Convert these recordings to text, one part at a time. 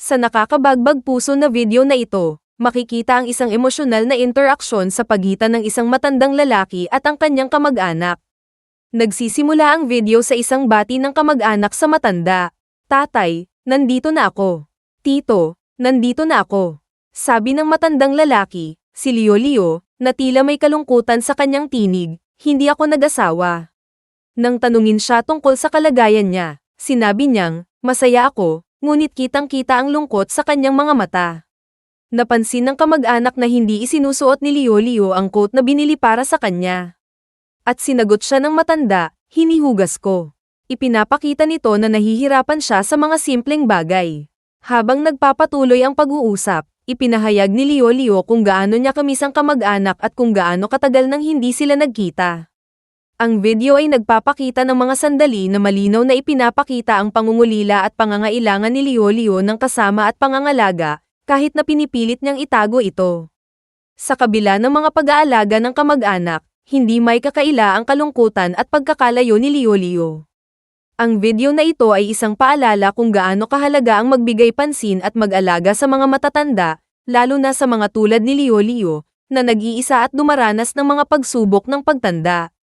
Sa nakakabagbag puso na video na ito, makikita ang isang emosyonal na interaksyon sa pagitan ng isang matandang lalaki at ang kanyang kamag-anak. Nagsisimula ang video sa isang bati ng kamag-anak sa matanda. "Tatay, nandito na ako. Tito, nandito na ako." Sabi ng matandang lalaki, si Leo, na tila may kalungkutan sa kanyang tinig, "Hindi ako nag-asawa." Nang tanungin siya tungkol sa kalagayan niya, sinabi niyang, "Masaya ako," ngunit kitang-kita ang lungkot sa kanyang mga mata. Napansin ng kamag-anak na hindi isinusuot ni Leo ang coat na binili para sa kanya. At sinagot siya ng matanda, "Hinihugas ko." Ipinapakita nito na nahihirapan siya sa mga simpleng bagay. Habang nagpapatuloy ang pag-uusap, ipinahayag ni Leo kung gaano niya kamiss ang kamag-anak at kung gaano katagal nang hindi sila nagkita. Ang video ay nagpapakita ng mga sandali na malinaw na ipinapakita ang pangungulila at pangangailangan ni Leo ng kasama at pangangalaga, kahit na pinipilit niyang itago ito. Sa kabila ng mga pag-aalaga ng kamag-anak, hindi may kakaila ang kalungkutan at pagkakalayo ni Leo. Ang video na ito ay isang paalala kung gaano kahalaga ang magbigay pansin at mag-alaga sa mga matatanda, lalo na sa mga tulad ni Leo, na nag-iisa at dumaranas ng mga pagsubok ng pagtanda.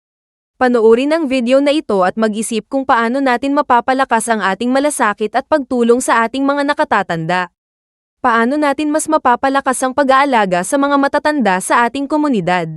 Panoorin ang video na ito at mag-isip kung paano natin mapapalakas ang ating malasakit at pagtulong sa ating mga nakatatanda. Paano natin mas mapapalakas ang pag-aalaga sa mga matatanda sa ating komunidad?